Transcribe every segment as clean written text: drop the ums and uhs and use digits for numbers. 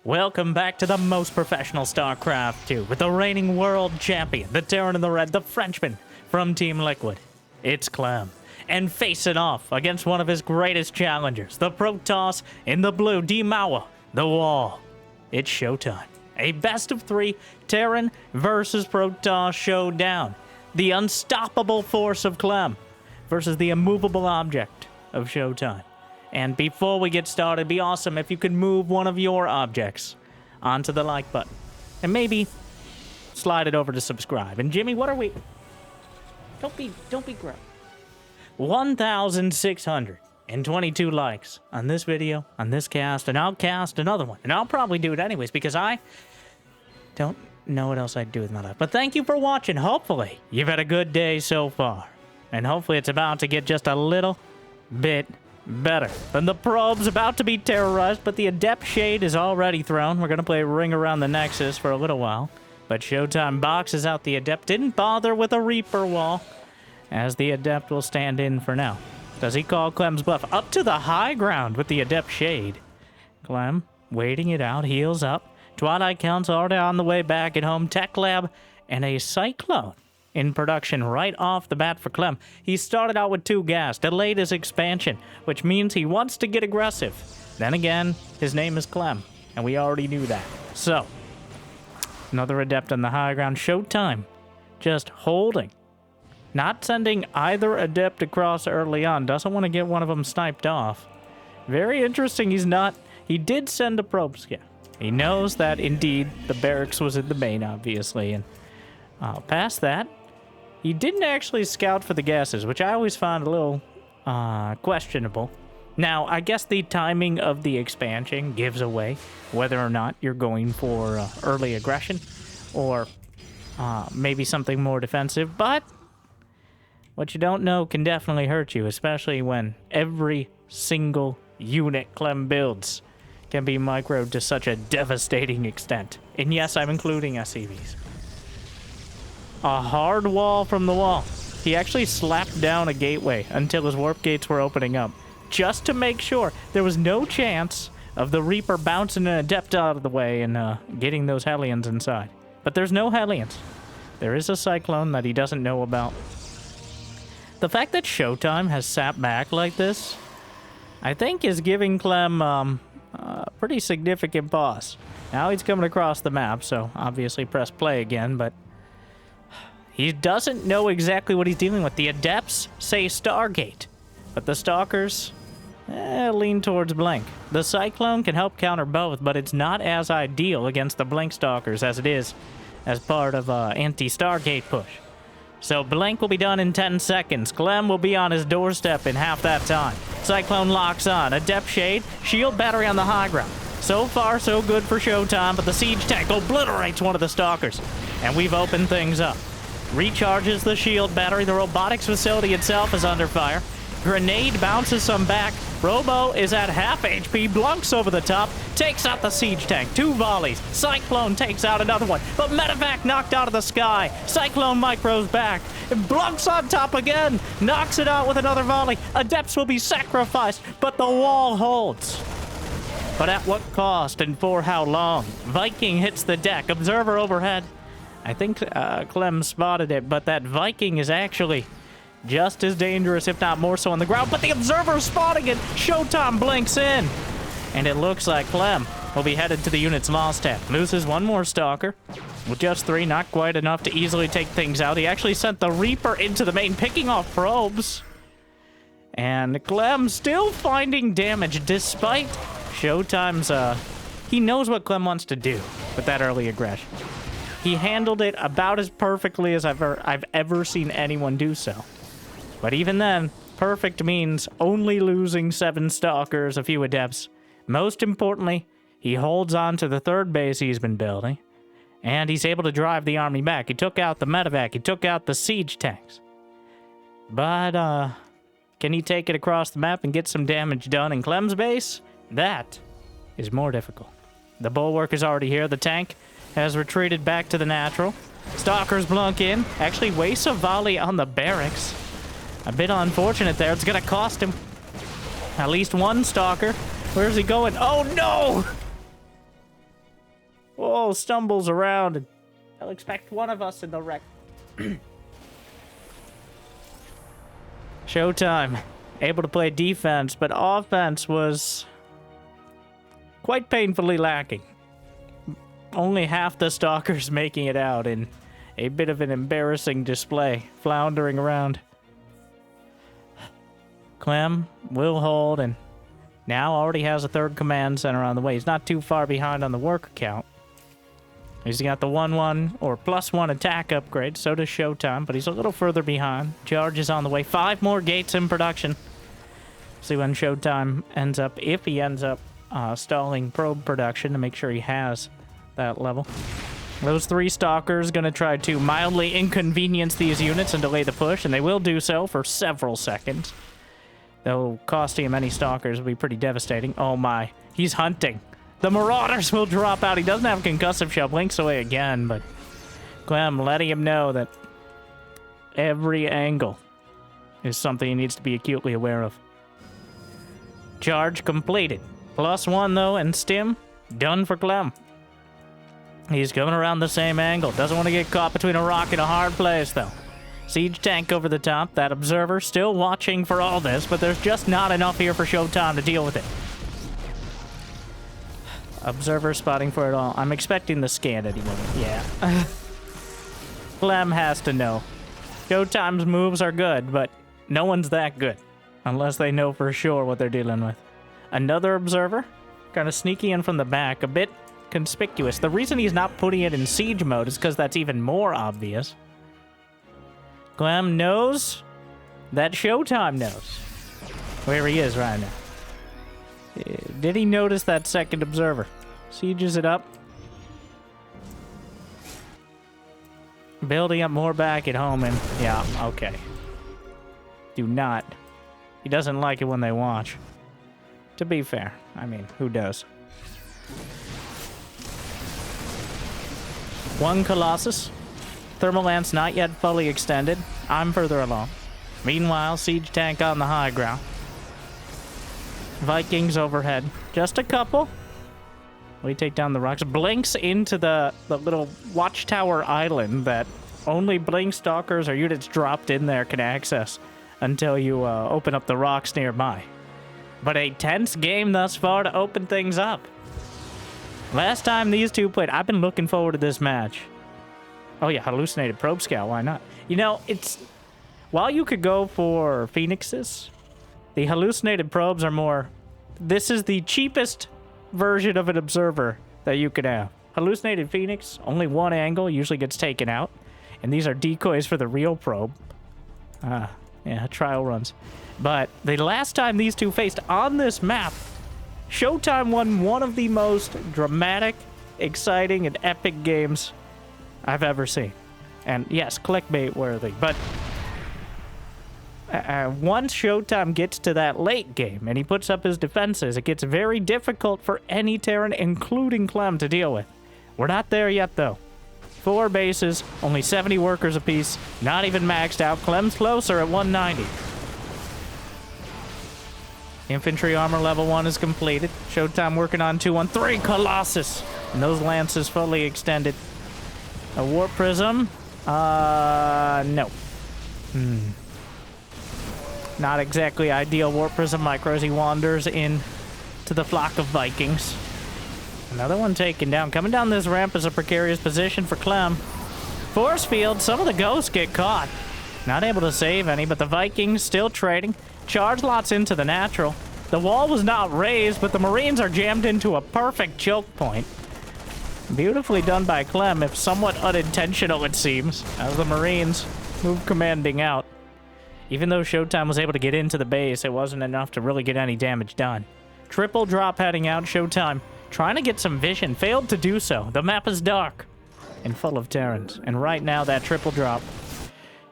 Welcome back to the most professional StarCraft 2 with the reigning world champion, the Terran in the red, the Frenchman from Team Liquid. It's Clem. And facing off against one of his greatest challengers, the Protoss in the blue, Dimawa, the wall. It's showtime. A best of 3 Terran versus Protoss showdown. The unstoppable force of Clem versus the immovable object of Showtime. And before we get started, it'd be awesome if you could move one of your objects onto the like button. And maybe slide it over to subscribe. And Jimmy, what are we... Don't be gross. 1,622 likes on this video, on this cast, and I'll cast another one. And I'll probably do it anyways because I don't know what else I'd do with my life. But thank you for watching. Hopefully, you've had a good day so far. And hopefully it's about to get just a little bit better. And the probe's about to be terrorized, but the Adept Shade is already thrown. We're going to play Ring Around the Nexus for a little while. But Showtime boxes out the Adept. Didn't bother with a Reaper wall, as the Adept will stand in for now. Does he call Clem's bluff? Up to the high ground with the Adept Shade. Clem waiting it out, heals up. Twilight Count's already on the way back at home. Tech Lab and a Cyclone in production right off the bat for Clem. He started out with 2 gas, delayed his expansion, which means he wants to get aggressive. Then again, his name is Clem, and we already knew that. So, another Adept on the high ground. Showtime just holding. Not sending either Adept across early on. Doesn't want to get one of them sniped off. Very interesting, he's not... He did send a probe scan. He knows that, indeed, the barracks was in the main, obviously, and past that, he didn't actually scout for the gases, which I always found a little questionable. Now, I guess the timing of the expansion gives away whether or not you're going for early aggression or maybe something more defensive, but what you don't know can definitely hurt you, especially when every single unit Clem builds can be microed to such a devastating extent. And yes, I'm including SCVs. A hard wall from the wall. He actually slapped down a gateway until his warp gates were opening up, just to make sure there was no chance of the Reaper bouncing an Adept out of the way and getting those Hellions inside. But there's no Hellions. There is a Cyclone that he doesn't know about. The fact that Showtime has sat back like this, I think is giving Clem a pretty significant pause. Now he's coming across the map, so obviously press play again, but he doesn't know exactly what he's dealing with. The Adepts say Stargate, but the Stalkers lean towards Blink. The Cyclone can help counter both, but it's not as ideal against the Blink Stalkers as it is as part of anti-Stargate push. So Blink will be done in 10 seconds. Clem will be on his doorstep in half that time. Cyclone locks on. Adept Shade, shield battery on the high ground. So far, so good for Showtime, but the siege tank obliterates one of the Stalkers. And we've opened things up. Recharges the shield battery. The robotics facility itself is under fire. Grenade bounces some back. Robo is at half HP, blunks over the top, takes out the siege tank. 2 volleys. Cyclone takes out another one, but Medevac knocked out of the sky. Cyclone micros back. Blunks on top again. Knocks it out with another volley. Adepts will be sacrificed, but the wall holds. But at what cost and for how long? Viking hits the deck. Observer overhead. I think Clem spotted it, but that Viking is actually just as dangerous, if not more so, on the ground. But the Observer's spotting it. Showtime blinks in. And it looks like Clem will be headed to the unit's loss tab. Loses one more Stalker. With just 3, not quite enough to easily take things out. He actually sent the Reaper into the main, picking off probes. And Clem still finding damage, despite Showtime's... He knows what Clem wants to do with that early aggression. He handled it about as perfectly as I've ever seen anyone do so. But even then, perfect means only losing 7 Stalkers, a few Adepts. Most importantly, he holds on to the 3rd base he's been building, and he's able to drive the army back. He took out the Medevac, he took out the siege tanks. But, can he take it across the map and get some damage done in Clem's base? That is more difficult. The Bulwark is already here, the tank has retreated back to the natural. Stalkers blunk in. Actually wastes a volley on the barracks. A bit unfortunate there. It's going to cost him at least 1 Stalker. Where's he going? Oh, no! Oh, stumbles around, and they'll expect one of us in the wreck. Showtime, able to play defense, but offense was quite painfully lacking. Only half the Stalkers making it out in a bit of an embarrassing display, floundering around. Clem will hold, and now already has a third command center on the way. He's not too far behind on the worker count. He's got the 1-1 or +1 attack upgrade, so does Showtime, but he's a little further behind. Charge is on the way. 5 more gates in production. See when Showtime ends up, if he ends up stalling probe production to make sure he has that level. Those 3 Stalkers going to try to mildly inconvenience these units and delay the push, and they will do so for several seconds. Though costing him any Stalkers will be pretty devastating. Oh my, he's hunting. The Marauders will drop out. He doesn't have a concussive shell. Blinks away again, but Clem letting him know that every angle is something he needs to be acutely aware of. Charge completed. +1 though, and stim done for Clem. He's coming around the same angle. Doesn't want to get caught between a rock and a hard place though. Siege tank over the top. That observer still watching for all this, but there's just not enough here for Showtime to deal with it. Observer spotting for it all. I'm expecting the scan any moment. Yeah. Clem has to know. Showtime's moves are good, but no one's that good. Unless they know for sure what they're dealing with. Another observer. Kind of sneaky in from the back. A bit conspicuous. The reason he's not putting it in siege mode is because that's even more obvious. Clem knows that Showtime knows where he is right now. Did he notice that second observer? Sieges it up. Building up more back at home, and yeah, okay. Do not. He doesn't like it when they watch. To be fair, I mean, who does? 1 Colossus. Thermal lance not yet fully extended. I'm further along. Meanwhile, siege tank on the high ground. Vikings overhead. Just a couple. We take down the rocks. Blinks into the little watchtower island that only blink stalkers or units dropped in there can access until you open up the rocks nearby. But a tense game thus far to open things up. Last time these two played, I've been looking forward to this match. Oh yeah, hallucinated probe scout, why not? You know, it's... While you could go for phoenixes, the hallucinated probes are more... This is the cheapest version of an observer that you could have. Hallucinated phoenix, only 1 angle, usually gets taken out. And these are decoys for the real probe. Yeah, trial runs. But the last time these two faced on this map, Showtime won one of the most dramatic, exciting, and epic games I've ever seen. And yes, clickbait worthy, but once Showtime gets to that late game and he puts up his defenses, it gets very difficult for any Terran, including Clem, to deal with. We're not there yet, though. 4 bases, only 70 workers apiece, not even maxed out. Clem's closer at 190. Infantry armor level 1 is completed. Showtime working on 213 Colossus. And those lances fully extended. A warp prism? No. Not exactly ideal warp prism micro as he wanders in to the flock of Vikings. Another one taken down. Coming down this ramp is a precarious position for Clem. Force field, some of the ghosts get caught. Not able to save any, but the Vikings still trading. Charge lots into the natural. The wall was not raised, but the Marines are jammed into a perfect choke point. Beautifully done by Clem, if somewhat unintentional it seems, as the Marines move commanding out. Even though Showtime was able to get into the base, it wasn't enough to really get any damage done. Triple drop heading out. Showtime trying to get some vision, failed to do so. The map is dark and full of Terrans, and right now that triple drop.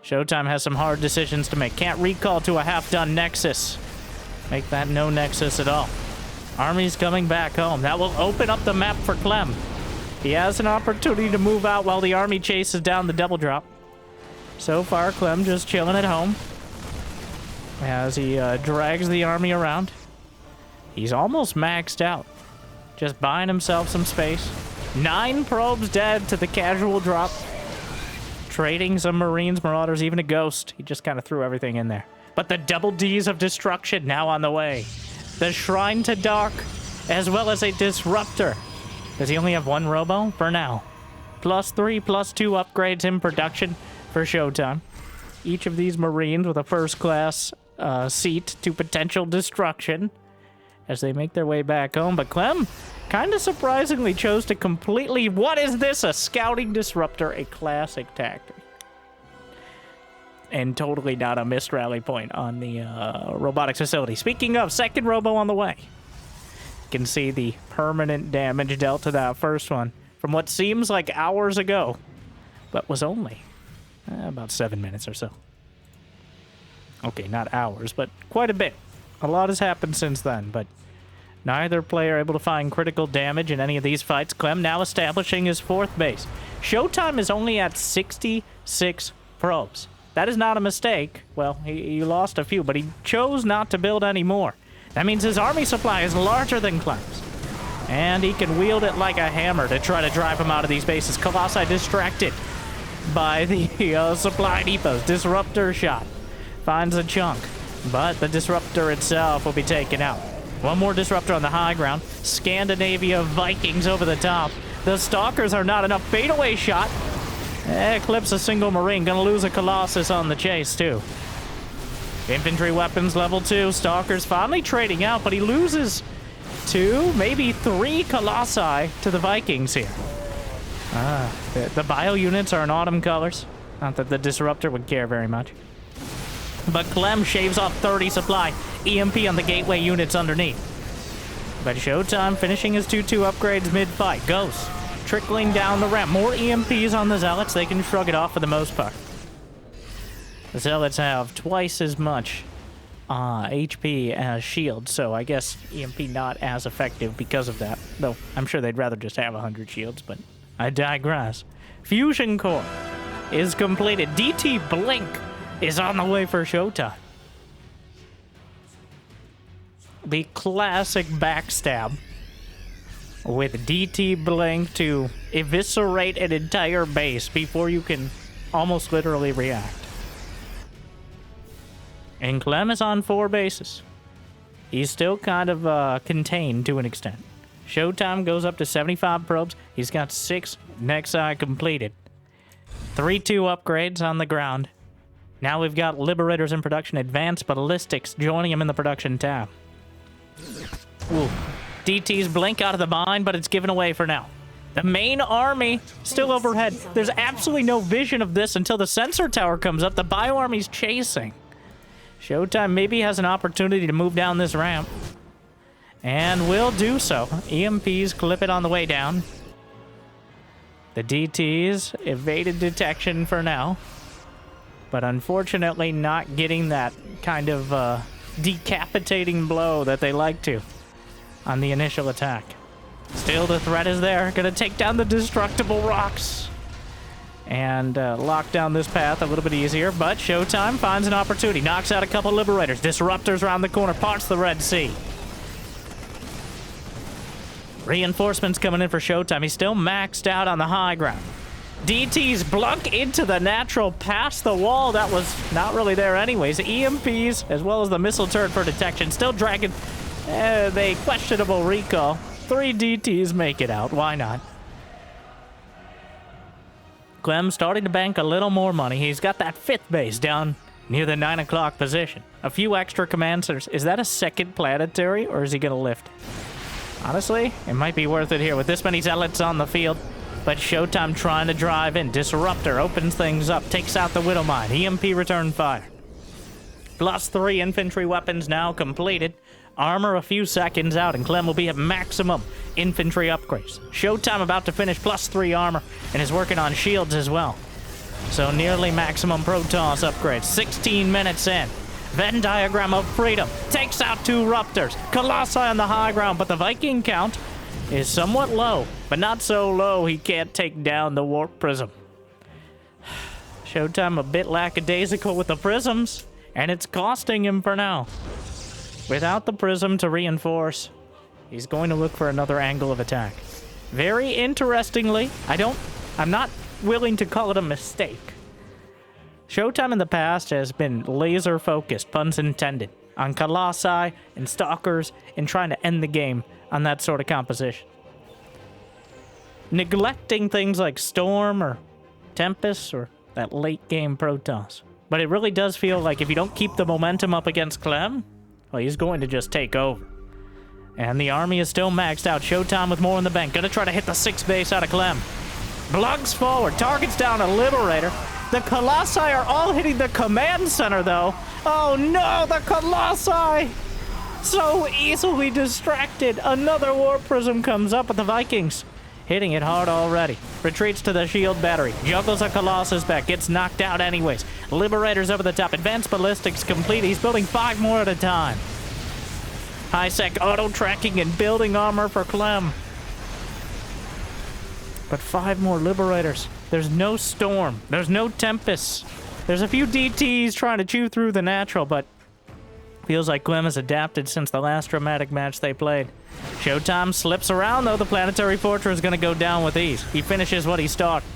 Showtime has some hard decisions to make. Can't recall to a half-done Nexus. Make that no Nexus at all. Army's coming back home. That will open up the map for Clem. He has an opportunity to move out while the army chases down the double drop. So far, Clem just chilling at home as he drags the army around. He's almost maxed out. Just buying himself some space. 9 probes dead to the casual drop. Trading some Marines, Marauders, even a Ghost. He just kind of threw everything in there. But the double Ds of destruction now on the way. The Shrine to Dark, as well as a Disruptor. Does he only have 1 Robo? For now. +3, +2 upgrades in production for Showtime. Each of these Marines with a first-class seat to potential destruction as they make their way back home. But Clem, kind of surprisingly, chose to completely... What is this? A Scouting Disruptor, a classic tactic. And totally not a missed rally point on the robotics facility. Speaking of, second Robo on the way. You can see the permanent damage dealt to that first one from what seems like hours ago, but was only about 7 minutes or so. Okay, not hours, but quite a bit. A lot has happened since then, but neither player able to find critical damage in any of these fights. Clem now establishing his 4th base. Showtime is only at 66 probes. That is not a mistake. Well, he lost a few, but he chose not to build any more. That means his army supply is larger than Clem's. And he can wield it like a hammer to try to drive him out of these bases. Colossi distracted by the supply depots. Disruptor shot. Finds a chunk. But the Disruptor itself will be taken out. One more Disruptor on the high ground. Scandinavia Vikings over the top. The Stalkers are not enough. Fadeaway shot. Eclipse a single Marine. Gonna lose a Colossus on the chase, too. Infantry weapons level 2. Stalkers finally trading out, but he loses 2, maybe 3 Colossi to the Vikings here. The bio units are in autumn colors. Not that the Disruptor would care very much. But Clem shaves off 30 supply. EMP on the gateway units underneath. But Showtime finishing his 2-2 upgrades mid-fight. Ghost trickling down the ramp. More EMPs on the Zealots. They can shrug it off for the most part. The Zealots have twice as much HP as shields, so I guess EMP not as effective because of that. Though I'm sure they'd rather just have 100 shields, but I digress. Fusion Core is completed. DT Blink is on the way for Showtime. The classic backstab with DT Blink to eviscerate an entire base before you can almost literally react. And Clem is on 4 bases. He's still kind of contained to an extent. Showtime goes up to 75 probes. He's got 6 Nexi completed. 3-2 upgrades on the ground. Now we've got Liberators in production. Advanced Ballistics joining him in the production tab. Ooh. DT's Blink out of the mine, but it's given away for now. The main army still overhead. There's absolutely no vision of this until the sensor tower comes up. The bio army's chasing. Showtime maybe has an opportunity to move down this ramp. And will do so. EMPs clip it on the way down. The DTs evaded detection for now. But unfortunately not getting that kind of decapitating blow that they like to on the initial attack. Still, the threat is there. Gonna take down the destructible rocks and lock down this path a little bit easier. But Showtime finds an opportunity. Knocks out a couple Liberators. Disruptors around the corner. Parts the Red Sea. Reinforcements coming in for Showtime. He's still maxed out on the high ground. DT's Blunk into the natural past the wall. That was not really there anyways. EMPs, as well as the missile turret for detection. Still dragging the questionable recall. 3 DTs make it out. Why not? Clem starting to bank a little more money. He's got that 5th base down near the 9 o'clock position. A few extra command centers. Is that a second planetary, or is he going to lift? Honestly, it might be worth it here with this many Zealots on the field. But Showtime trying to drive in. Disruptor opens things up, takes out the Widow Mine. EMP return fire. +3 infantry weapons now completed. Armor a few seconds out, and Clem will be at maximum infantry upgrades. Showtime about to finish +3 armor, and is working on shields as well. So nearly maximum Protoss upgrades. 16 minutes in. Venn diagram of freedom. Takes out 2 Raptors. Colossi on the high ground, but the Viking count is somewhat low, but not so low he can't take down the Warp Prism. Showtime a bit lackadaisical with the Prisms, and it's costing him for now. Without the Prism to reinforce, he's going to look for another angle of attack. Very interestingly, I'm not willing to call it a mistake. Showtime in the past has been laser focused, puns intended, on Colossi and Stalkers and trying to end the game on that sort of composition. Neglecting things like Storm or Tempest or that late game Protoss. But it really does feel like if you don't keep the momentum up against Clem, well, he's going to just take over. And the army is still maxed out. Showtime with more in the bank. Gonna try to hit the 6th base out of Clem. Blugs forward. Targets down a Liberator. The Colossi are all hitting the command center, though. Oh no, the Colossi! So easily distracted. Another Warp Prism comes up with the Vikings. Hitting it hard already. Retreats to the shield battery. Juggles a Colossus back. Gets knocked out anyways. Liberators over the top. Advanced ballistics complete. He's building 5 more at a time. High-sec auto-tracking and building armor for Clem. But 5 more Liberators. There's no Storm. There's no Tempest. There's a few DTs trying to chew through the natural, but feels like Clem has adapted since the last dramatic match they played. Showtime slips around, though. The Planetary Fortress is going to go down with ease. He finishes what he started.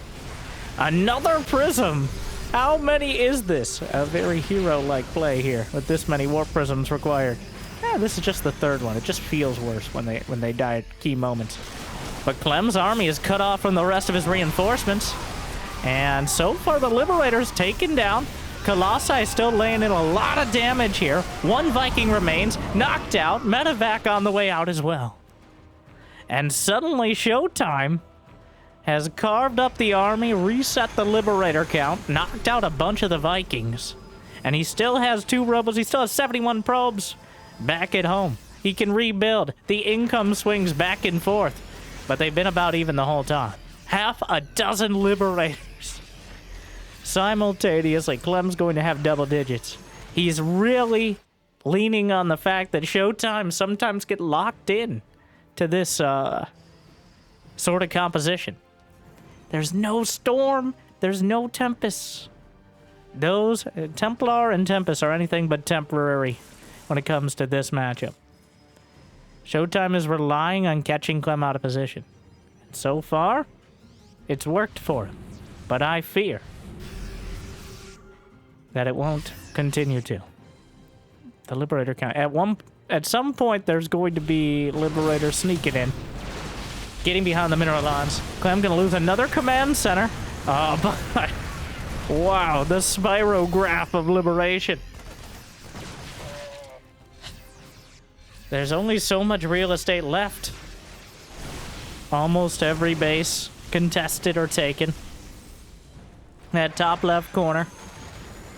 Another Prism! How many is this? A very hero-like play here, with this many Warp Prisms required. Yeah, this is just the 3rd one. It just feels worse when they die at key moments. But Clem's army is cut off from the rest of his reinforcements. And so far, the Liberator's taken down. Colossi is still laying in a lot of damage here. 1 Viking remains, knocked out. Medevac on the way out as well. And suddenly, Showtime has carved up the army, reset the Liberator count, knocked out a bunch of the Vikings. And he still has 2 robos. He still has 71 probes back at home. He can rebuild. The income swings back and forth. But they've been about even the whole time. Half a dozen Liberators. Simultaneously, Clem's going to have double digits. He's really leaning on the fact that Showtime sometimes get locked in to this sort of composition. There's no Storm. There's no Tempest. Those Templar and Tempest are anything but temporary when it comes to this matchup. Showtime is relying on catching Clem out of position. And so far, it's worked for him. But I fear that it won't continue to. The Liberator count. At some point, there's going to be Liberator sneaking in. Getting behind the mineral lines. Clem gonna lose another command center. Oh, but wow, the spirograph of liberation. There's only so much real estate left. Almost every base contested or taken. That top left corner,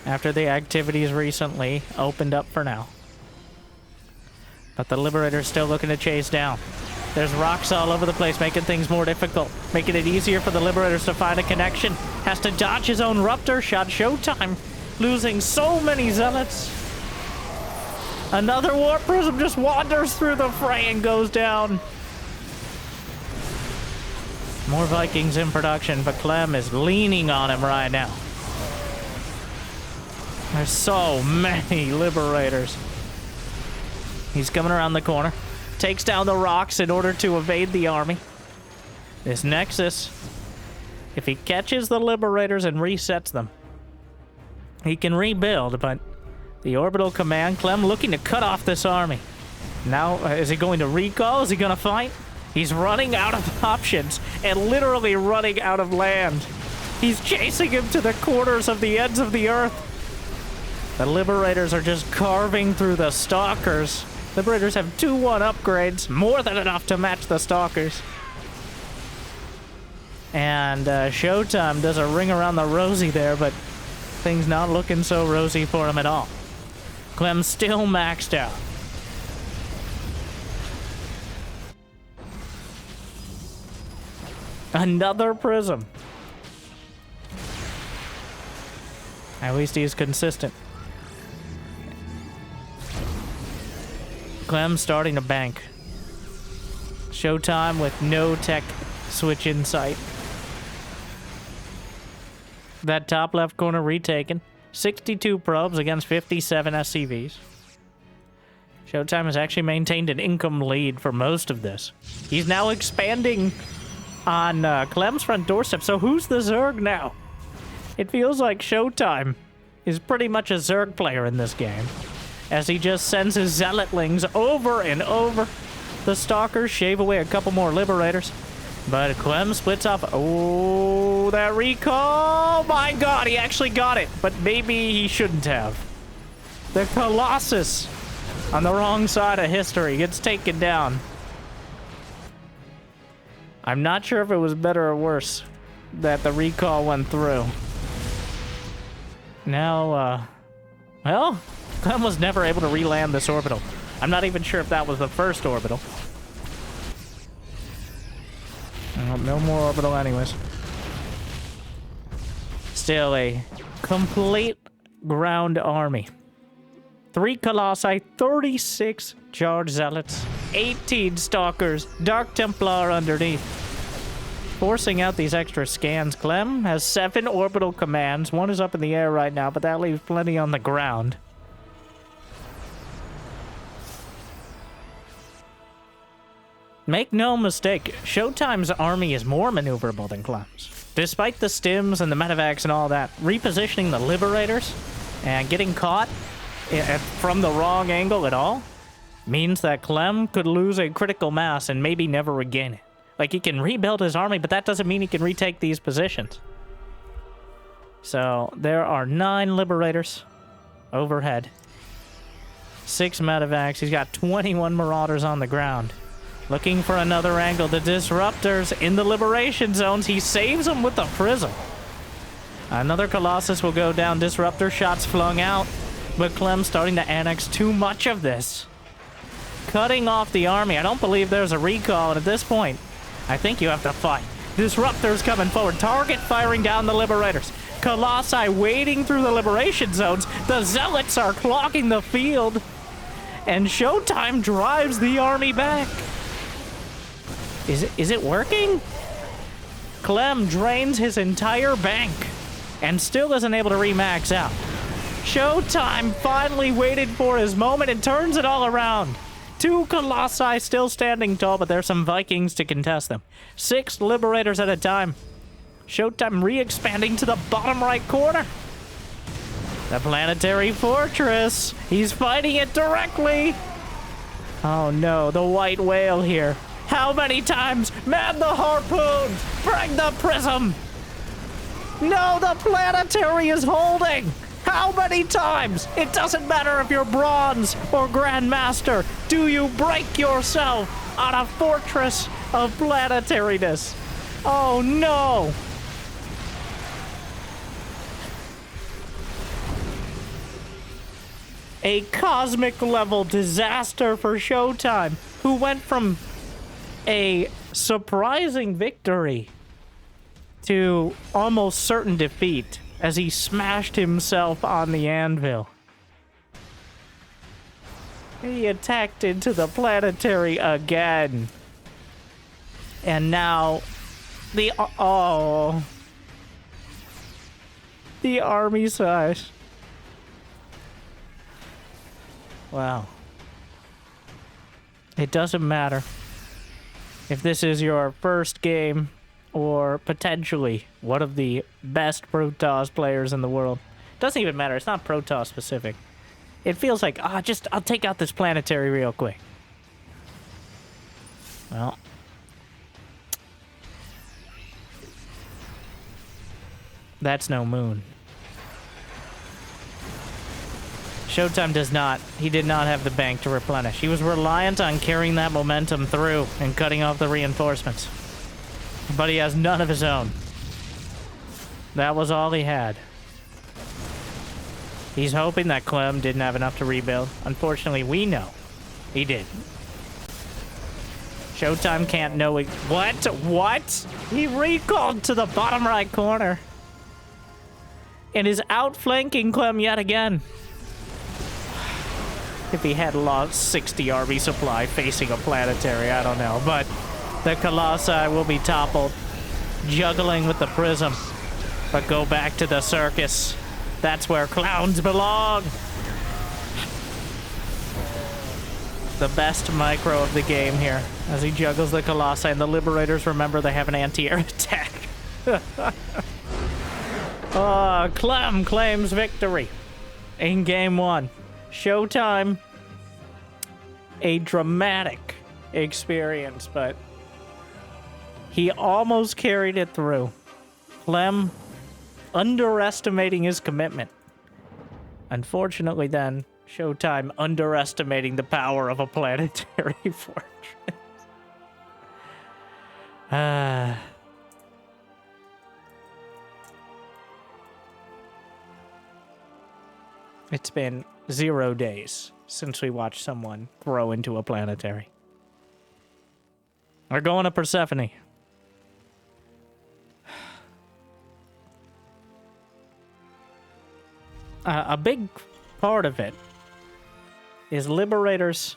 after the activities recently, opened up for now. But the Liberator's still looking to chase down. There's rocks all over the place, making things more difficult. Making it easier for the Liberators to find a connection. Has to dodge his own Ruptor shot. Showtime losing so many Zealots. Another Warp Prism just wanders through the fray and goes down. More Vikings in production, but Clem is leaning on him right now. There's so many Liberators. He's coming around the corner. Takes down the rocks in order to evade the army. This Nexus, if he catches the Liberators and resets them, he can rebuild, but the orbital command, Clem looking to cut off this army. Now, is he going to recall? Is he going to fight? He's running out of options and literally running out of land. He's chasing him to the corners of the ends of the earth. The Liberators are just carving through the Stalkers. Liberators have 2-1 upgrades, more than enough to match the Stalkers. And Showtime does a ring around the rosy there, but things not looking so rosy for him at all. Clem's still maxed out. Another Prism. At least he's consistent. Clem starting to bank. Showtime with no tech switch in sight. That top left corner retaken. 62 probes against 57 SCVs. Showtime has actually maintained an income lead for most of this. He's now expanding on Clem's front doorstep. So who's the Zerg now? It feels like Showtime is pretty much a Zerg player in this game, as he just sends his Zealotlings over and over. The Stalkers shave away a couple more Liberators, but Clem splits off. Oh, that recall! My God, he actually got it, but maybe he shouldn't have. The Colossus on the wrong side of history gets taken down. I'm not sure if it was better or worse that the recall went through. Now, well, Clem was never able to re-land this orbital. I'm not even sure if that was the first orbital. No more orbital anyways. Still a complete ground army. 3 Colossi, 36 Charged Zealots, 18 Stalkers, Dark Templar underneath. Forcing out these extra scans. Clem has 7 orbital commands. 1 is up in the air right now, but that leaves plenty on the ground. Make no mistake, Showtime's army is more maneuverable than Clem's. Despite the stims and the medevacs and all that, repositioning the Liberators and getting caught from the wrong angle at all means that Clem could lose a critical mass and maybe never regain it. Like, he can rebuild his army, but that doesn't mean he can retake these positions. So, there are 9 Liberators overhead. 6 medevacs. He's got 21 Marauders on the ground. Looking for another angle. The Disruptors in the Liberation Zones. He saves them with the Prism. Another Colossus will go down. Disruptor shots flung out. But Clem's starting to annex too much of this. Cutting off the army. I don't believe there's a recall, and at this point, I think you have to fight. Disruptors coming forward. Target firing down the Liberators. Colossi wading through the Liberation Zones. The Zealots are clogging the field. And Showtime drives the army back. Is it working? Clem drains his entire bank and still isn't able to remax out. Showtime finally waited for his moment and turns it all around. 2 Colossi still standing tall, but there's some Vikings to contest them. 6 Liberators at a time. Showtime re-expanding to the bottom right corner. The Planetary Fortress. He's fighting it directly. Oh no, the White Whale here. How many times? Man the harpoon! Bring the prism! No, the Planetary is holding! How many times? It doesn't matter if you're Bronze or Grandmaster. Do you break yourself on a fortress of planetariness? Oh no! A cosmic level disaster for Showtime, who went from a surprising victory to almost certain defeat as he smashed himself on the anvil. He attacked into the planetary again. And now the army size. Wow. It doesn't matter if this is your first game or potentially one of the best Protoss players in the world. Doesn't even matter. It's not Protoss specific. It feels like, I'll take out this planetary real quick. Well. That's no moon. Showtime he did not have the bank to replenish. He was reliant on carrying that momentum through and cutting off the reinforcements. But he has none of his own. That was all he had. He's hoping that Clem didn't have enough to rebuild. Unfortunately, we know he did. Showtime can't know it. What? He recalled to the bottom right corner. And is outflanking Clem yet again. If he had lost 60 army supply facing a planetary, I don't know. But the Colossi will be toppled, juggling with the prism. But go back to the circus. That's where clowns belong. The best micro of the game here as he juggles the Colossi, and the Liberators remember they have an anti-air attack. Clem claims victory in game 1. Showtime. A dramatic experience, but he almost carried it through. Clem underestimating his commitment. Unfortunately, then, Showtime underestimating the power of a planetary fortress. It's been 0 days since we watched someone throw into a planetary. We're going to Persephone. A big part of it is Liberators.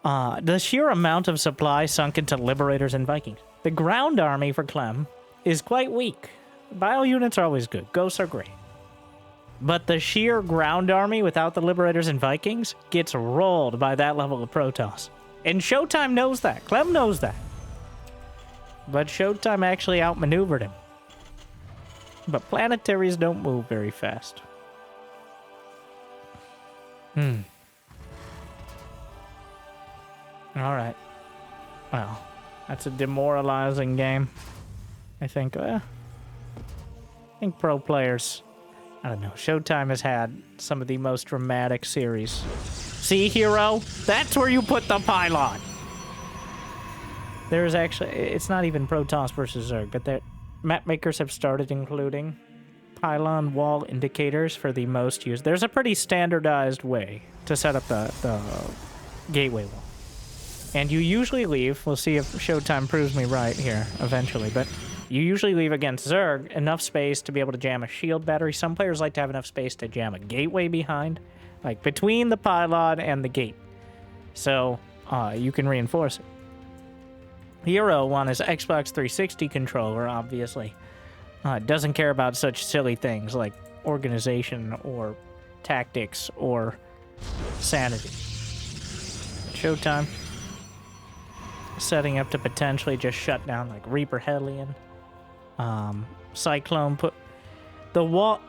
The sheer amount of supply sunk into Liberators and Vikings. The ground army for Clem is quite weak. Bio units are always good. Ghosts are great. But the sheer ground army without the Liberators and Vikings gets rolled by that level of Protoss. And Showtime knows that. Clem knows that. But Showtime actually outmaneuvered him. But planetaries don't move very fast. Alright. Well, that's a demoralizing game. I think pro players... I don't know. Showtime has had some of the most dramatic series. See, hero? That's where you put the pylon! There's actually... It's not even Protoss versus Zerg, but map makers have started including pylon wall indicators for the most used. There's a pretty standardized way to set up the gateway wall. And you usually leave... We'll see if Showtime proves me right here eventually, but... You usually leave against Zerg enough space to be able to jam a shield battery. Some players like to have enough space to jam a gateway behind, like between the pylon and the gate. So you can reinforce it. Hero on his Xbox 360 controller, obviously, doesn't care about such silly things like organization or tactics or sanity. Showtime. Setting up to potentially just shut down like Reaper Hellion. Cyclone put the wall.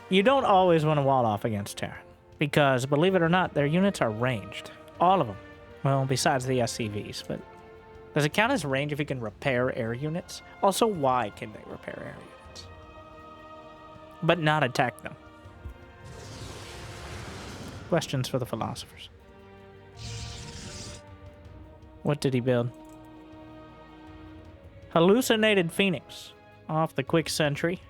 You don't always want to wall off against Terran because, believe it or not, their units are ranged. All of them. Well, besides the SCVs, but does it count as range if you can repair air units? Also, why can they repair air units? But not attack them. Questions for the philosophers. What did he build? Hallucinated Phoenix off the quick sentry.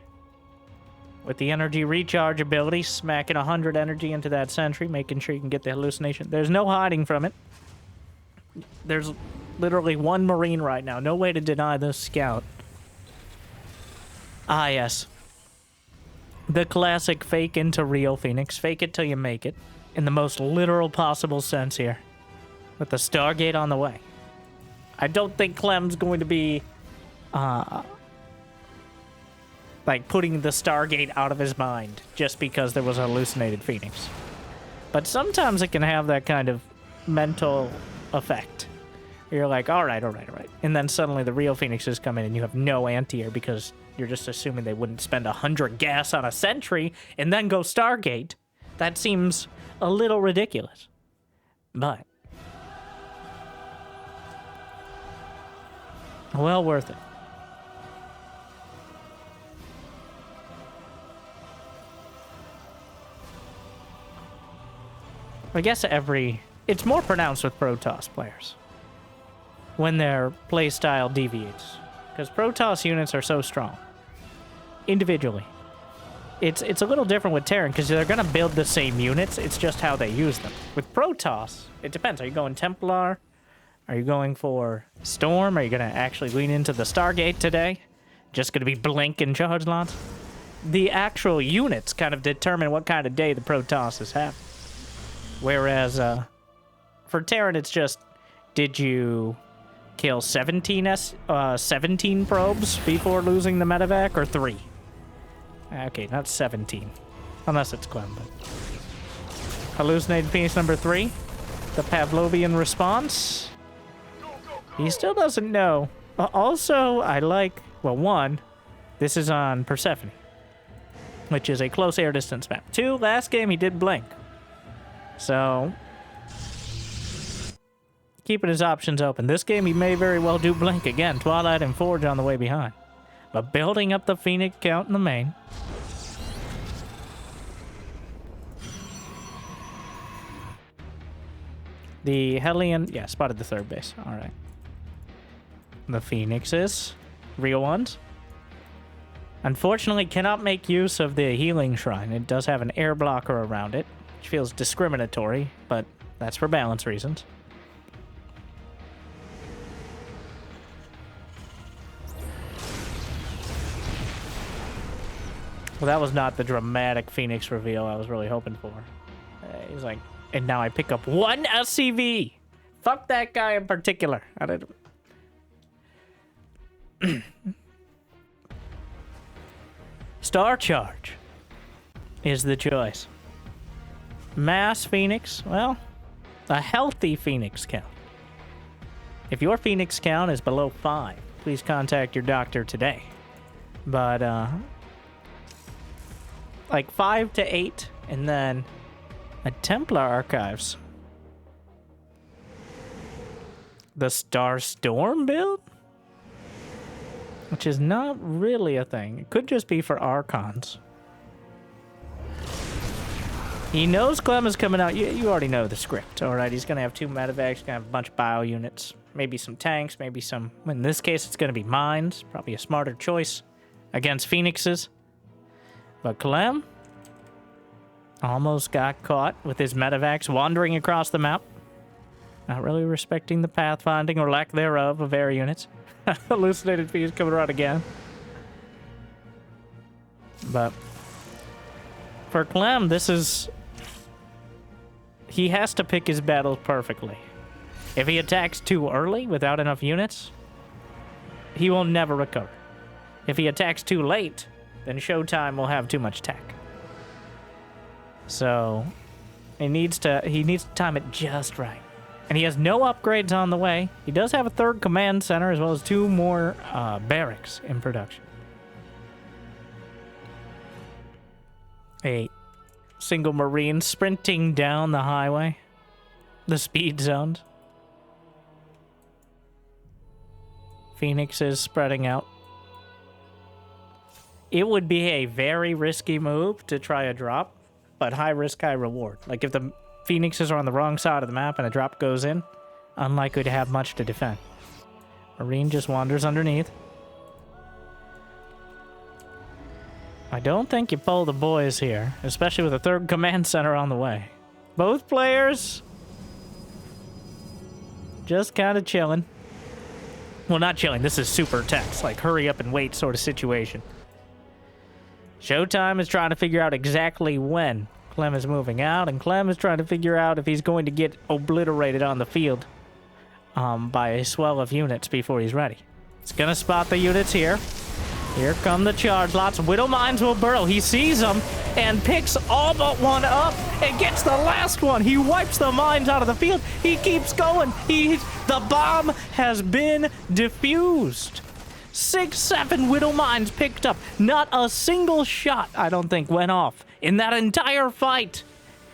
With the energy recharge ability, smacking 100 energy into that sentry, making sure you can get the hallucination. There's no hiding from it. There's literally one Marine right now. No way to deny this scout. Ah, yes. The classic fake into real Phoenix. Fake it till you make it. In the most literal possible sense here. With the Stargate on the way. I don't think Clem's going to be... like putting the Stargate out of his mind just because there was a hallucinated Phoenix. But sometimes it can have that kind of mental effect. You're like, all right. And then suddenly the real Phoenixes come in and you have no anti-air because you're just assuming they wouldn't spend 100 gas on a sentry and then go Stargate. That seems a little ridiculous. But... well worth it. I guess it's more pronounced with Protoss players when their playstyle deviates, because Protoss units are so strong individually. It's a little different with Terran because they're gonna build the same units. It's just how they use them. With Protoss, it depends. Are you going Templar? Are you going for Storm? Are you gonna actually lean into the Stargate today? Just gonna be blink and charge lots? The actual units kind of determine what kind of day the Protoss is having. Whereas, for Terran, it's just, did you kill 17 probes before losing the medevac, or 3? Okay, not 17. Unless it's Clem, but... Hallucinated Phoenix number 3. The Pavlovian response. He still doesn't know. Also, I like... Well, 1, this is on Persephone, which is a close air distance map. 2, last game he did blink. So... keeping his options open. This game he may very well do blink again. Twilight and Forge on the way behind. But building up the Phoenix count in the main. The Hellion... yeah, spotted the 3rd base. Alright. The Phoenixes. Real ones. Unfortunately, cannot make use of the healing shrine. It does have an air blocker around it, which feels discriminatory, but that's for balance reasons. Well, that was not the dramatic Phoenix reveal I was really hoping for. He's like, and now I pick up 1 SCV. Fuck that guy in particular. I didn't... Star Charge is the choice. Mass Phoenix, well, a healthy Phoenix count. If your Phoenix count is below 5, please contact your doctor today. But, like 5 to 8, and then a Templar Archives. The Star Storm build? Which is not really a thing. It could just be for Archons. He knows Clem is coming out. You already know the script, alright? He's gonna have 2 medevacs, he's gonna have a bunch of bio units. Maybe some tanks, maybe some... in this case, it's gonna be mines. Probably a smarter choice against Phoenixes. But Clem almost got caught with his medevacs wandering across the map. Not really respecting the pathfinding or lack thereof of air units. Hallucinated Phoenix coming around again. But for Clem, this is... he has to pick his battles perfectly. If he attacks too early without enough units, he will never recover. If he attacks too late, then Showtime will have too much tech. So he needs to time it just right. And he has no upgrades on the way. He does have a 3rd command center as well as 2 more barracks in production. A single Marine sprinting down the highway. The speed zones. Phoenix is spreading out. It would be a very risky move to try a drop, but high risk, high reward. Like if the Phoenixes are on the wrong side of the map and a drop goes in, unlikely to have much to defend. Marine just wanders underneath. I don't think you pull the boys here, especially with a 3rd command center on the way. Both players just kind of chilling. Well, not chilling. This is super tense, like hurry up and wait sort of situation. Showtime is trying to figure out exactly when Clem is moving out, and Clem is trying to figure out if he's going to get obliterated on the field by a swell of units before he's ready. It's gonna spot the units here. Here come the charge. Lots of Widow Mines will burrow. He sees them and picks all but 1 up and gets the last one. He wipes the mines out of the field. He keeps going. The bomb has been defused. 6, 7 Widow Mines picked up. Not a single shot, I don't think, went off in that entire fight.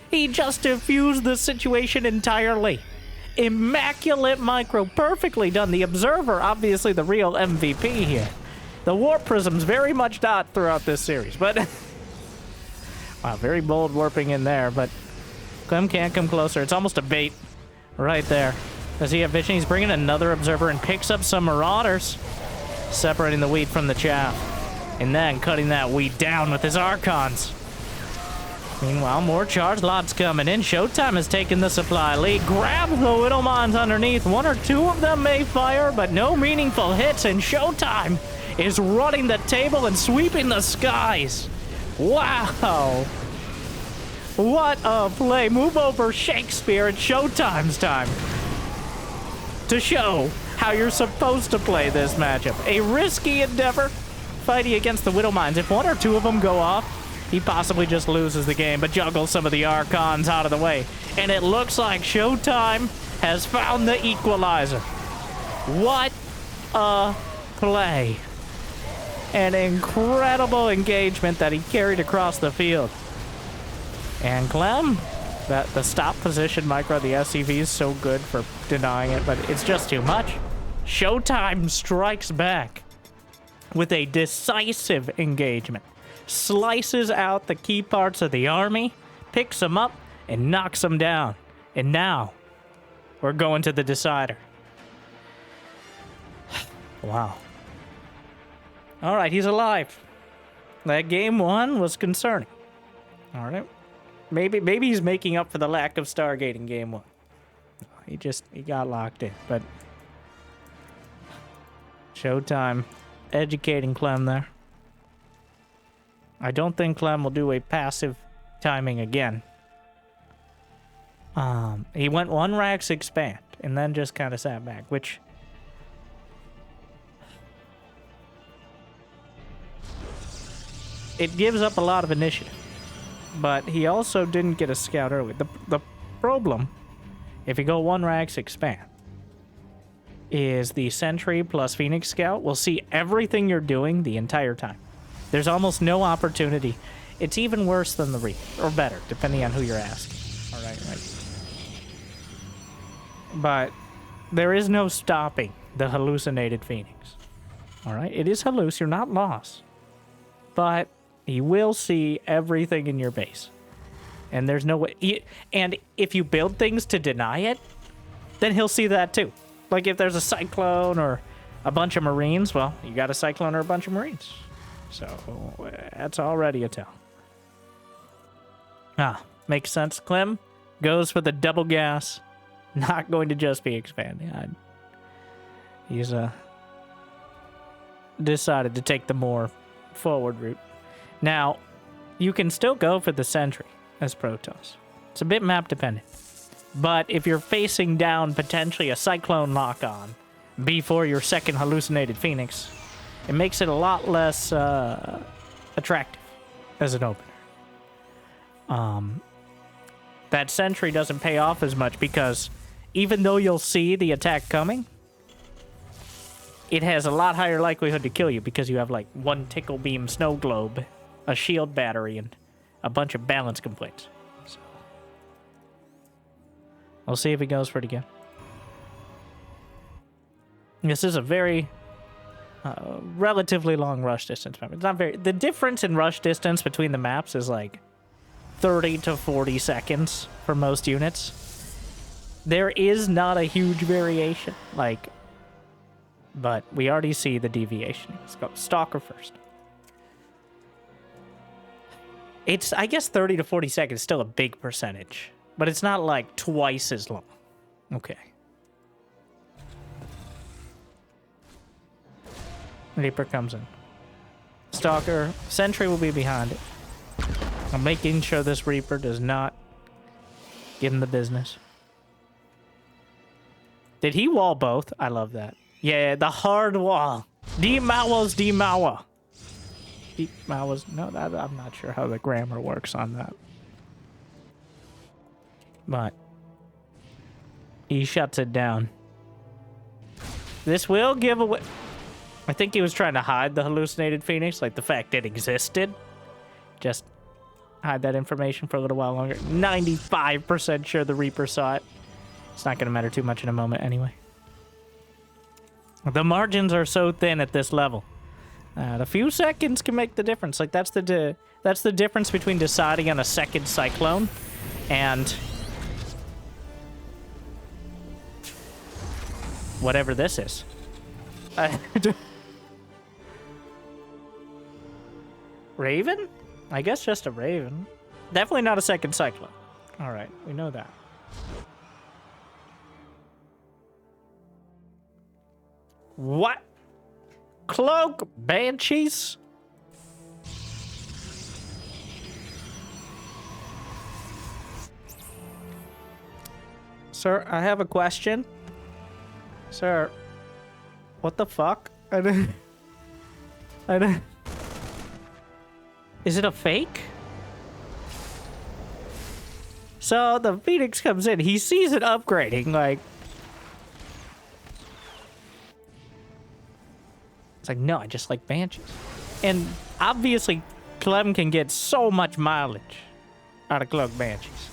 He just defused the situation entirely. Immaculate micro. Perfectly done. The Observer, obviously the real MVP here. The Warp Prism's very much not throughout this series, but... wow, very bold warping in there, but Clem can't come closer. It's almost a bait right there. Does he have vision? He's bringing another Observer and picks up some Marauders, separating the wheat from the chaff, and then cutting that wheat down with his Archons. Meanwhile, more charge lots coming in. Showtime has taken the supply lead. Grab the Widow Mines underneath. 1 or 2 of them may fire, but no meaningful hits, and Showtime is running the table and sweeping the skies. Wow. What a play. Move over Shakespeare. It's Showtime's time to show how you're supposed to play this matchup. A risky endeavor fighting against the Widow Mines. If 1 or 2 of them go off, He possibly just loses the game, but juggles some of the Archons out of the way. And it looks like Showtime has found the equalizer. What a play. An incredible engagement that he carried across the field. And Clem, the stop position micro, the SCV is so good for denying it, but it's just too much. Showtime strikes back with a decisive engagement. Slices out the key parts of the army, picks them up, and knocks them down. And now, we're going to the decider. Wow. All right, he's alive. That game one was concerning. All right. Maybe he's making up for the lack of Stargate in game one. He got locked in, but Showtime educating Clem there. I don't think Clem will do a passive timing again. He went 1 Rax expand and then just kind of sat back, which it gives up a lot of initiative. But he also didn't get a scout early. The problem, if you go 1 Rax expand, is the Sentry plus Phoenix Scout will see everything you're doing the entire time. There's almost no opportunity. It's even worse than the Reaper, or better, depending on who you're asking. All right. But there is no stopping the hallucinated Phoenix. All right, it is halluc. You're not lost, but he will see everything in your base, and there's no way. And if you build things to deny it, then he'll see that too. Like if there's a Cyclone or a bunch of Marines, well, you got a Cyclone or a bunch of Marines. So that's already a tell. Makes sense. Clem goes for the double gas. Not going to just be expanding. He's decided to take the more forward route. Now, you can still go for the Sentry as Protoss. It's a bit map dependent. But if you're facing down potentially a Cyclone lock-on before your second hallucinated Phoenix, it makes it a lot less attractive as an opener. That Sentry doesn't pay off as much because even though you'll see the attack coming, it has a lot higher likelihood to kill you because you have like 1 Tickle Beam Snow Globe, a shield battery, and a bunch of balance complaints. So we'll see if he goes for it again. This is a very relatively long rush distance map. It's not very. The difference in rush distance between the maps is like 30 to 40 seconds for most units. There is not a huge variation, but we already see the deviation. Let's go Stalker first. It's, I guess 30 to 40 seconds is still a big percentage, but it's not like twice as long. Okay. Reaper comes in. Stalker, Sentry will be behind it. I'm making sure this Reaper does not get in the business. Did he wall both? I love that. Yeah, the hard wall. Demowers, demower. Demowers. No, I'm not sure how the grammar works on that. But he shuts it down. This will give away. I think he was trying to hide the hallucinated Phoenix, like the fact it existed. Just hide that information for a little while longer. 95% sure the Reaper saw it. It's not going to matter too much in a moment anyway. The margins are so thin at this level. A few seconds can make the difference. Like that's the difference between deciding on a second Cyclone and whatever this is. Raven? I guess just a Raven. Definitely not a second Cyclone. All right, we know that. What? Cloak Banshees? Sir, I have a question. Sir, what the fuck? I don't... Is it a fake? So the Phoenix comes in. He sees it upgrading, like... It's like, no, I just like Banshees. And obviously, Clem can get so much mileage out of Cloak Banshees.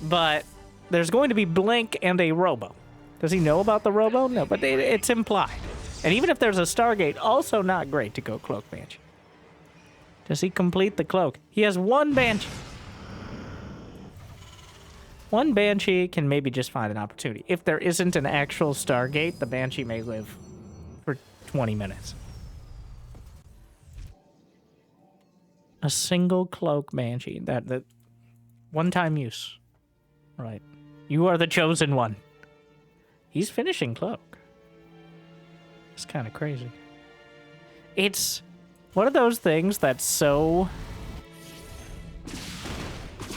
But there's going to be Blink and a Robo. Does he know about the Robo? No, but it's implied. And even if there's a Stargate, also not great to go Cloak Banshee. Does he complete the Cloak? He has one Banshee. One Banshee can maybe just find an opportunity. If there isn't an actual Stargate, the Banshee may live for 20 minutes. A single Cloak Banshee. That one-time use. Right. You are the chosen one. He's finishing Cloak. It's kind of crazy. It's one of those things that's so...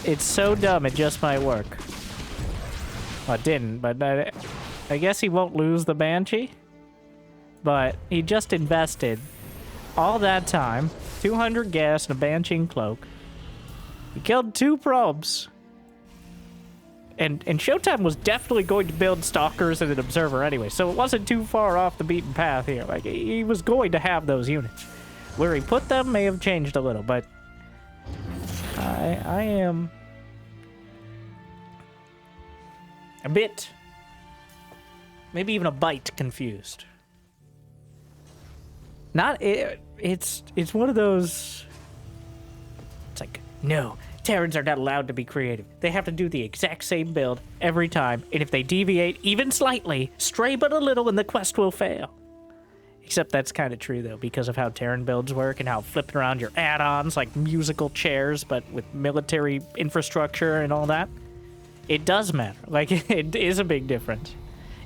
It's so dumb it just might work. Well, it didn't, but I guess he won't lose the Banshee. But he just invested all that time, 200 gas and a Banshee and Cloak. He killed 2 probes. And Showtime was definitely going to build Stalkers and an Observer anyway, so it wasn't too far off the beaten path here. Like, he was going to have those units. Where he put them may have changed a little, but I am a bit, maybe even a bite confused. It's one of those, it's like, no, Terrans are not allowed to be creative. They have to do the exact same build every time, and if they deviate even slightly, stray but a little, and the quest will fail. Except that's kind of true, though, because of how Terran builds work and how flipping around your add-ons, like musical chairs, but with military infrastructure and all that, it does matter. Like, it is a big difference.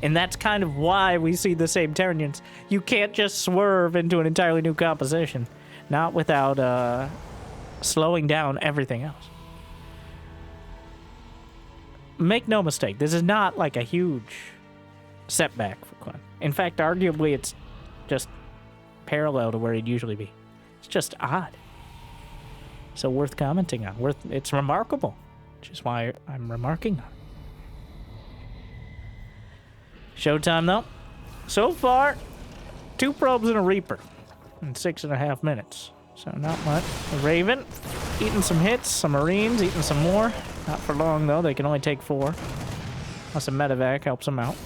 And that's kind of why we see the same Terran units. You can't just swerve into an entirely new composition, not without slowing down everything else. Make no mistake, this is not like a huge setback for Clem. In fact, arguably, it's just parallel to where he'd usually be. It's just odd. So worth commenting on. It's remarkable, which is why I'm remarking on it. Showtime, though. So far, 2 probes and a Reaper in 6.5 minutes. So not much. A Raven, eating some hits. Some Marines, eating some more. Not for long, though. They can only take 4. Plus a medevac helps them out.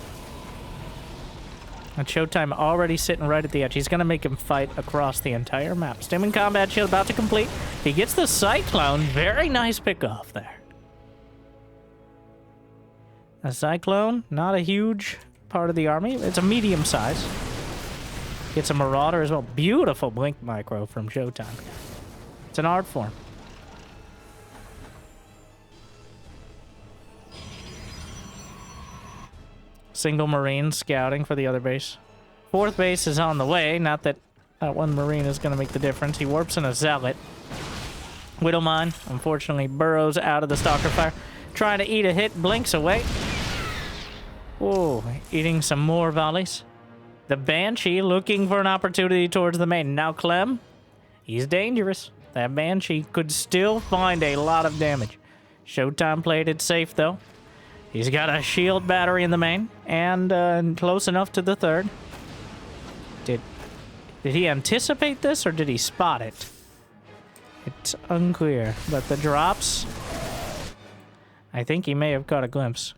And Showtime already sitting right at the edge. He's going to make him fight across the entire map. Stimming combat shield about to complete. He gets the Cyclone. Very nice pick-off there. A Cyclone, not a huge part of the army. It's a medium size. Gets a Marauder as well. Beautiful Blink Micro from Showtime. It's an art form. Single Marine scouting for the other base. 4th base is on the way. Not that that one Marine is going to make the difference. He warps in a Zealot. Widowmine, unfortunately, burrows out of the Stalker fire. Trying to eat a hit. Blinks away. Whoa, eating some more volleys. The Banshee looking for an opportunity towards the main. Now Clem, he's dangerous. That Banshee could still find a lot of damage. Showtime played it safe, though. He's got a shield battery in the main, and close enough to the 3rd. Did he anticipate this, or did he spot it? It's unclear, but the drops, I think he may have caught a glimpse.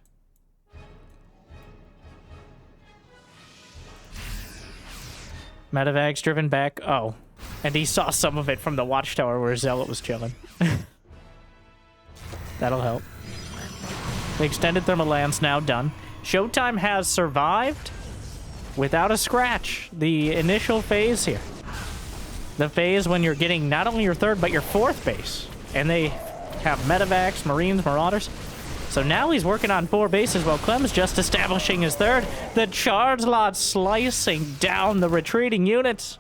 Medevac's driven back. Oh, and he saw some of it from the watchtower where Zealot was chilling. That'll help. The extended thermal lance now done. Showtime has survived without a scratch the initial phase here. The phase when you're getting not only your 3rd, but your 4th base. And they have medevacs, Marines, Marauders. So now he's working on 4 bases while Clem's just establishing his 3rd. The charge lot slicing down the retreating units.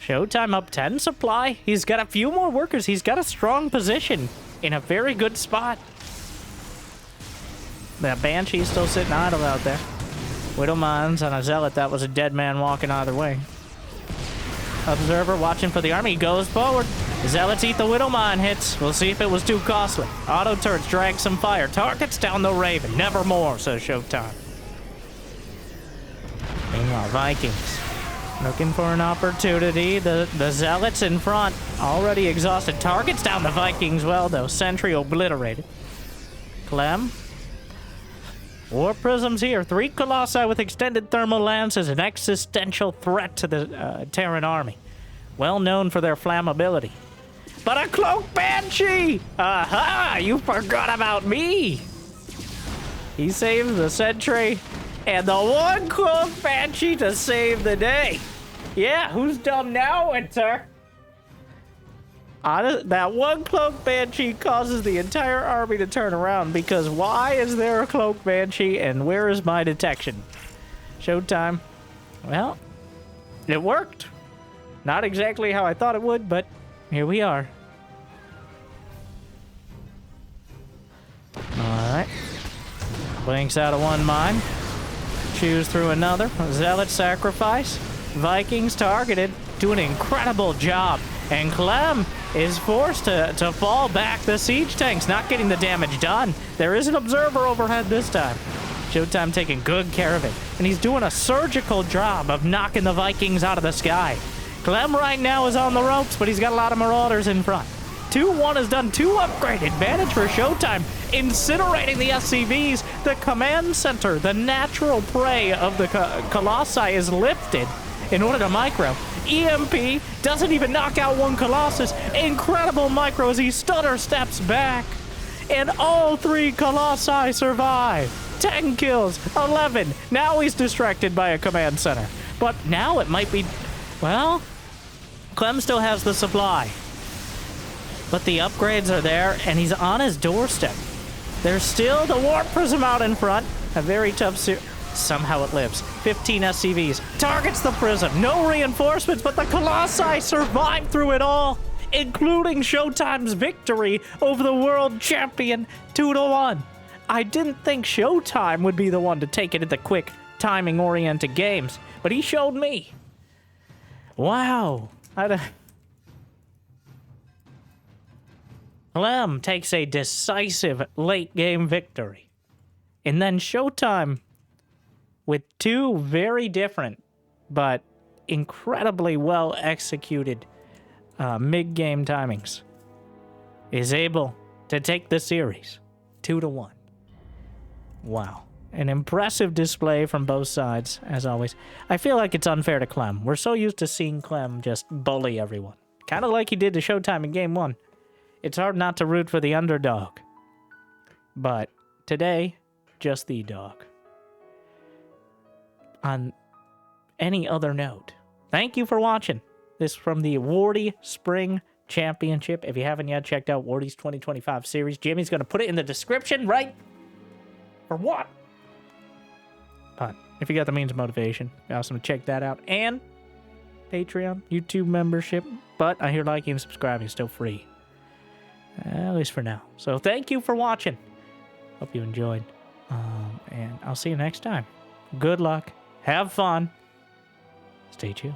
Showtime up 10 supply. He's got a few more workers. He's got a strong position in a very good spot. That Banshee's still sitting idle out there. Widowmines on a Zealot. That was a dead man walking either way. Observer watching for the army. He goes forward. Zealots eat the Widow Mine hits. We'll see if it was too costly. Auto turrets drag some fire. Targets down the Raven. Nevermore, says Showtime. Meanwhile, Vikings looking for an opportunity. The Zealots in front, already exhausted. Targets down the Vikings well, though. Sentry obliterated. Clem. War Prisms here. 3 Colossi with extended thermal lances. An existential threat to the Terran army. Well known for their flammability. But a Cloak Banshee! Aha! You forgot about me! He saves the Sentry. And the one Cloak Banshee to save the day. Yeah, who's dumb now, Winter? That one Cloak Banshee causes the entire army to turn around because why is there a Cloak Banshee and where is my detection? Showtime. Well, it worked. Not exactly how I thought it would, but here we are. Alright. Blinks out of one mine. Chews through another. Zealot sacrifice. Vikings targeted. Do an incredible job. And Clem is forced to fall back. The siege tank's not getting the damage done. There is an observer overhead this time. Showtime taking good care of it. And he's doing a surgical job of knocking the Vikings out of the sky. Clem right now is on the ropes, but he's got a lot of Marauders in front. 2-1 has done 2 upgrade advantage for Showtime, incinerating the SCVs. The command center, the natural prey of the Colossi, is lifted in order to micro. EMP doesn't even knock out one Colossus. Incredible micro as he stutter steps back. And all 3 Colossi survive. 10 kills, 11. Now he's distracted by a command center. But now it might be, well, Clem still has the supply. But the upgrades are there, and he's on his doorstep. There's still the Warp Prism out in front. A very tough somehow it lives. 15 SCVs. Targets the Prism. No reinforcements, but the Colossi survived through it all, including Showtime's victory over the World Champion 2-1. I didn't think Showtime would be the one to take it in the quick, timing-oriented games, but he showed me. Wow. Clem takes a decisive late-game victory. And then Showtime, with 2 very different but incredibly well-executed mid-game timings, is able to take the series 2-1. Wow. An impressive display from both sides, as always. I feel like it's unfair to Clem. We're so used to seeing Clem just bully everyone. Kind of like he did to Showtime in Game 1. It's hard not to root for the underdog. But today, just the dog. On any other note, thank you for watching. This from the Wardy Spring Championship. If you haven't yet checked out Wardy's 2025 series, Jimmy's going to put it in the description, right? For what? But if you got the means of motivation, awesome to check that out. And Patreon, YouTube membership. But I hear liking and subscribing is still free. At least for now. So thank you for watching. Hope you enjoyed. And I'll see you next time. Good luck. Have fun. Stay tuned.